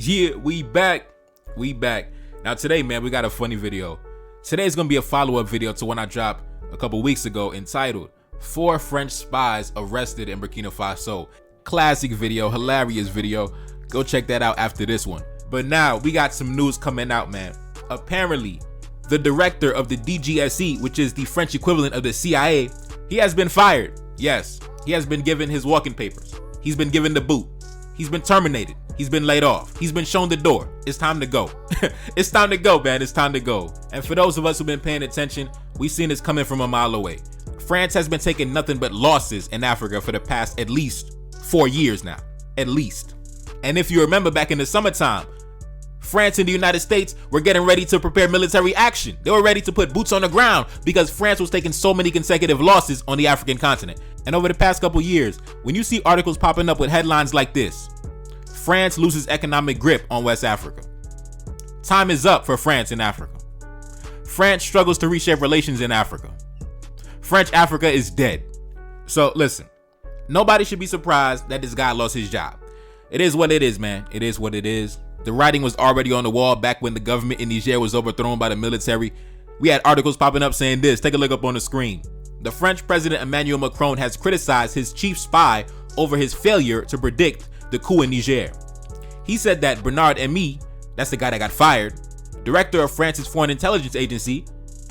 Yeah, we back. Now today, man, we got a funny video. Today's gonna be a follow-up video to one I dropped a couple weeks ago entitled 4 French Spies Arrested in Burkina Faso. Classic video, hilarious video. Go check that out after this one. But now we got some news coming out, man. Apparently, the director of the DGSE, which is the French equivalent of the CIA, he has been fired. Yes, he has been given his walking papers. He's been given the boot. He's been terminated. He's been laid off. He's been shown the door. It's time to go. It's time to go, man. It's time to go. And for those of us who've been paying attention, we've seen this coming from a mile away. France has been taking nothing but losses in Africa for the past at least 4 years now. At least. And if you remember back in the summertime, France and the United States were getting ready to prepare military action. They were ready to put boots on the ground because France was taking so many consecutive losses on the African continent. And over the past couple years, when you see articles popping up with headlines like this, France loses economic grip on West Africa. Time is up for France in Africa. France struggles to reshape relations in Africa. French Africa is dead. So listen, nobody should be surprised that this guy lost his job. It is what it is, man. It is what it is. The writing was already on the wall back when the government in Niger was overthrown by the military. We had articles popping up saying this. Take a look up on the screen. The French President Emmanuel Macron has criticized his chief spy over his failure to predict the coup in Niger. He said that Bernard Émié, that's the guy that got fired, director of France's foreign intelligence agency,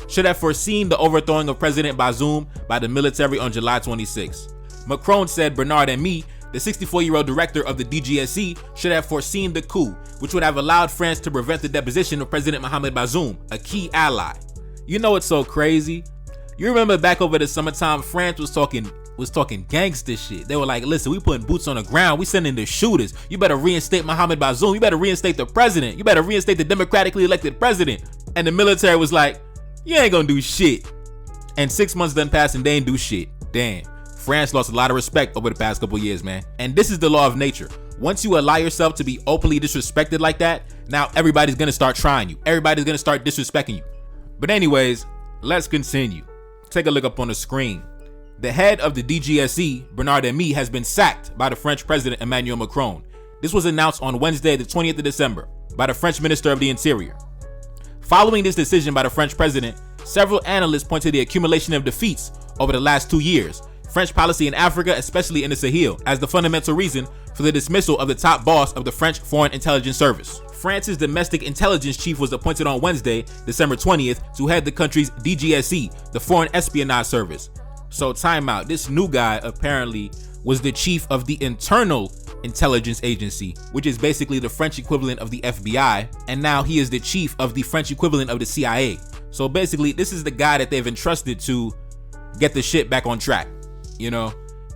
should have foreseen the overthrowing of President Bazoum by the military on July 26. Macron said Bernard Émié, the 64-year-old director of the DGSE, should have foreseen the coup, which would have allowed France to prevent the deposition of President Mohamed Bazoum, a key ally. You know what's so crazy? You remember back over the summertime, France was talking gangster shit. They were like, listen, we putting boots on the ground. We sending the shooters. You better reinstate Mohamed Bazoum. You better reinstate the president. You better reinstate the democratically elected president. And the military was like, you ain't gonna do shit. And 6 months done passed and they ain't do shit. Damn. France lost a lot of respect over the past couple years, man. And this is the law of nature. Once you allow yourself to be openly disrespected like that, now everybody's gonna start trying you. Everybody's gonna start disrespecting you. But anyways, let's continue. Take a look up on the screen. The head of the DGSE, Bernard Émié, has been sacked by the French President Emmanuel Macron. This was announced on Wednesday, the 20th of December, by the French Minister of the Interior. Following this decision by the French president, several analysts point to the accumulation of defeats over the last 2 years, French policy in Africa, especially in the Sahel, as the fundamental reason for the dismissal of the top boss of the French Foreign Intelligence Service. France's domestic intelligence chief was appointed on Wednesday, December 20th, to head the country's DGSE, the Foreign Espionage Service. So time out. This new guy apparently was the chief of the Internal Intelligence Agency, which is basically the French equivalent of the FBI, and now he is the chief of the French equivalent of the CIA. So basically, this is the guy that they've entrusted to get the shit back on track. You know,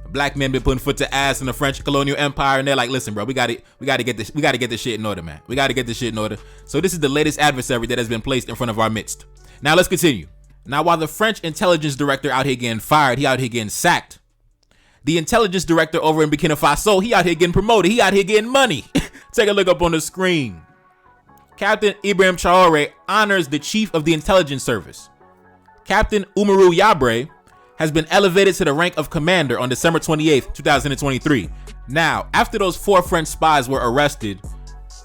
black men been putting foot to ass in the French colonial empire, and they're like, listen, bro, we gotta get this shit in order, man. We gotta get this shit in order. So this is the latest adversary that has been placed in front of our midst. Now let's continue. Now, while the French intelligence director out here getting fired, he out here getting sacked. The intelligence director over in Burkina Faso, he out here getting promoted. He out here getting money. Take a look up on the screen. Captain Ibrahim Traoré honors the chief of the intelligence service. Captain Umaru Yabre has been elevated to the rank of commander on December 28th, 2023. Now, after those 4 French spies were arrested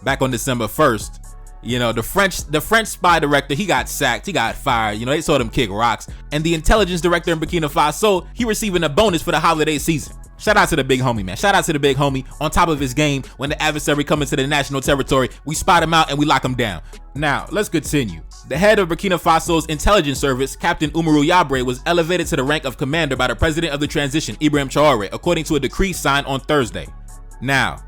back on December 1st, you know, the French spy director, he got sacked, he got fired, you know, they saw them kick rocks. And the intelligence director in Burkina Faso, he receiving a bonus for the holiday season. Shout out to the big homie, man. Shout out to the big homie on top of his game. When the adversary comes into the national territory, we spot him out and we lock him down. Now, let's continue. The head of Burkina Faso's intelligence service, Captain Umaru Yabre, was elevated to the rank of commander by the president of the transition, Ibrahim Traoré, according to a decree signed on Thursday. Now,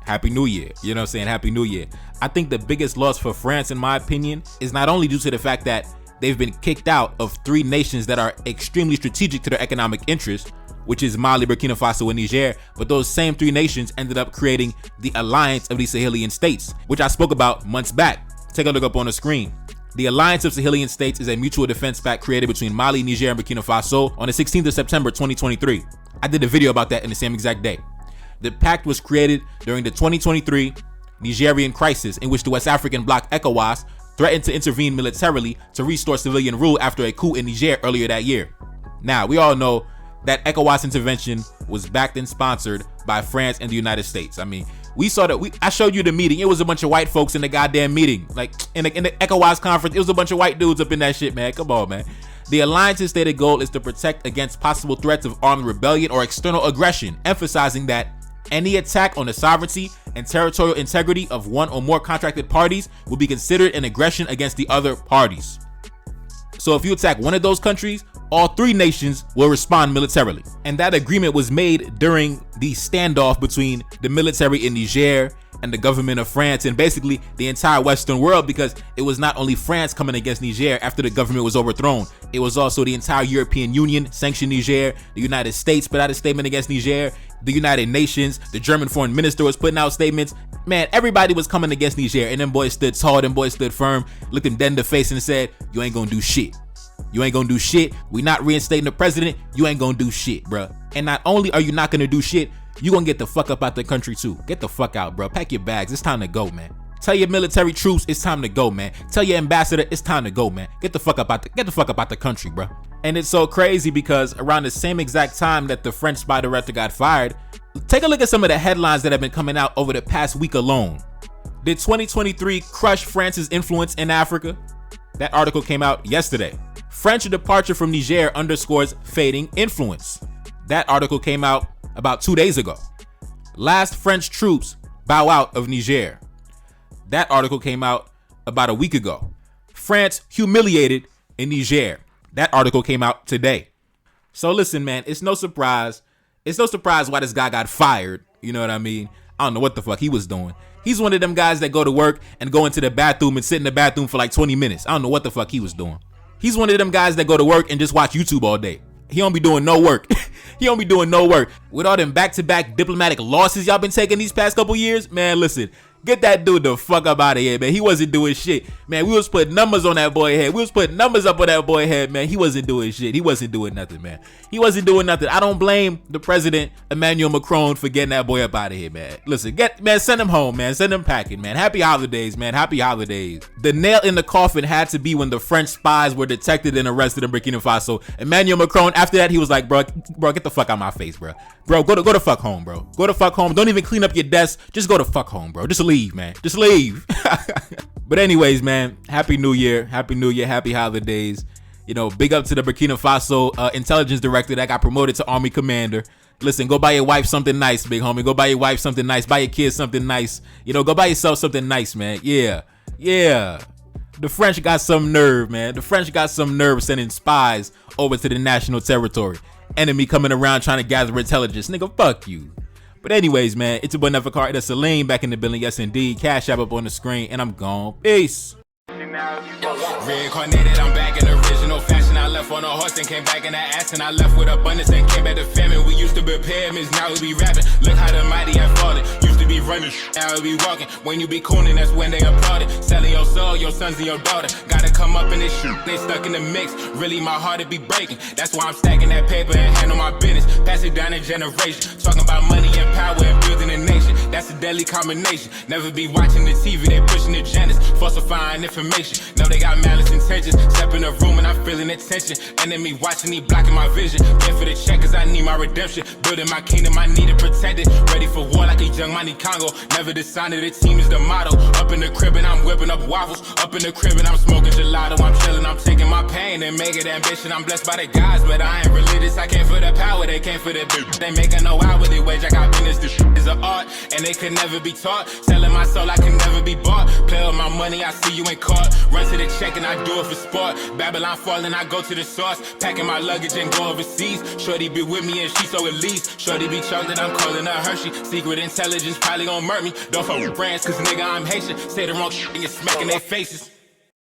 Happy New Year. You know what I'm saying? Happy New Year. I think the biggest loss for France, in my opinion, is not only due to the fact that they've been kicked out of 3 nations that are extremely strategic to their economic interests, which is Mali, Burkina Faso, and Niger, but those same 3 nations ended up creating the Alliance of the Sahelian States, which I spoke about months back. Take a look up on the screen. The Alliance of Sahelian States is a mutual defense pact created between Mali, Niger, and Burkina Faso on the 16th of September 2023. I did a video about that in the same exact day. The pact was created during the 2023 Nigerian crisis, in which the West African bloc ECOWAS threatened to intervene militarily to restore civilian rule after a coup in Niger earlier that year. Now, we all know that ECOWAS intervention was backed and sponsored by France and the United States. I mean, I showed you the meeting. It was a bunch of white folks in the goddamn meeting. Like in the ECOWAS conference, it was a bunch of white dudes up in that shit, man. Come on, man. The alliance's stated goal is to protect against possible threats of armed rebellion or external aggression, emphasizing that any attack on the sovereignty and territorial integrity of one or more contracted parties will be considered an aggression against the other parties. So if you attack one of those countries, all three nations will respond militarily. And that agreement was made during the standoff between the military in Niger and the government of France and basically the entire Western world, because it was not only France coming against Niger after the government was overthrown, it was also the entire European Union sanctioned Niger, the United States put out a statement against Niger, the United Nations, the German foreign minister was putting out statements. Man, everybody was coming against Niger, and them boys stood tall, them boys stood firm, looked them dead in the face and said, you ain't gonna do shit. You ain't gonna do shit. We not reinstating the president. You ain't gonna do shit, bruh. And not only are you not gonna do shit, you gonna get the fuck up out the country too. Get the fuck out, bruh. Pack your bags. It's time to go, man. Tell your military troops it's time to go, man. Tell your ambassador it's time to go, man. Get the fuck up out the country, bruh. And it's so crazy because around the same exact time that the French spy director got fired, take a look at some of the headlines that have been coming out over the past week alone. Did 2023 crush France's influence in Africa? That article came out yesterday. French departure from Niger underscores fading influence. That article came out about 2 days ago. Last French troops bow out of Niger. That article came out about a week ago. France humiliated in Niger. That article came out today. So listen, man, it's no surprise. It's no surprise why this guy got fired. You know what I mean? I don't know what the fuck he was doing. He's one of them guys that go to work and go into the bathroom and sit in the bathroom for like 20 minutes. I don't know what the fuck he was doing. He's one of them guys that go to work and just watch YouTube all day. He don't be doing no work. He don't be doing no work. With all them back-to-back diplomatic losses y'all been taking these past couple years, man, listen. Get that dude the fuck up out of here, man. He wasn't doing shit. Man, we was putting numbers on that boy head. We was putting numbers up on that boy head, man. He wasn't doing shit. He wasn't doing nothing, man. He wasn't doing nothing. I don't blame the president, Emmanuel Macron, for getting that boy up out of here, man. Listen, send him home, man. Send him packing, man. Happy holidays, man. Happy holidays. The nail in the coffin had to be when the French spies were detected and arrested in Burkina Faso. Emmanuel Macron, after that, he was like, bro, get the fuck out of my face, bro. Bro, go to fuck home, bro. Go to fuck home. Don't even clean up your desk. Just go to fuck home, bro. Just leave, man. Just leave. But anyways, man, happy new year, happy holidays. You know, big up to the Burkina Faso intelligence director that got promoted to army commander. Listen, go buy your wife something nice, big homie. Go buy your wife something nice. Buy your kids something nice. You know, go buy yourself something nice, man. Yeah. The French got some nerve, man. The French got some nerve sending spies over to the national territory. Enemy coming around trying to gather intelligence. Nigga, fuck you. But anyways, man, it's your boy Neferkar. It's Salim back in the building. Yes, indeed. Cash App up on the screen, and I'm gone. Peace. Reincarnated, I'm back in original fashion. I left on a horse and came back in the ass, and I left with abundance and came back to famine. We used to be pyramids, now we be rapping. Look how the mighty have fallen. Used to be running, now we be walking. When you be cooning, that's when they applauded. Selling your soul, your sons and your daughter. Gotta come up in this shit, they stuck in the mix. Really, my heart it be breaking. That's why I'm stacking that paper and handle my business. Pass it down in generation. Talking about money and power and building a nation. That's a deadly combination. Never be watching the TV, they pushing agendas, falsifying information. Know they got malice intentions. Step in the room and I'm feeling the tension. Enemy watching, he blocking my vision. Paying for the check cause I need my redemption. Building my kingdom, I need it protected. Ready for war like a young Money Congo. Never decided the team is the motto. Up in the crib and I'm whipping up waffles. Up in the crib and I'm smoking gelato. I'm chilling, I'm taking my pain and make it ambition. I'm blessed by the gods, but I ain't religious. I came for the power, they came for the bitch. They making no hourly wage, I got business. This shit is an art and they could never be taught. Selling my soul, I can never be bought. Play with my money, I see you ain't caught. Run to the check and I do it for sport. Babylon falling, I go to the source. Packing my luggage and go overseas. Shorty be with me and she so elite. Shorty be chocolate, I'm calling her Hershey. Secret intelligence probably gon' murk me. Don't fuck with brands cause nigga I'm Haitian. Say the wrong shit and you're smacking their faces.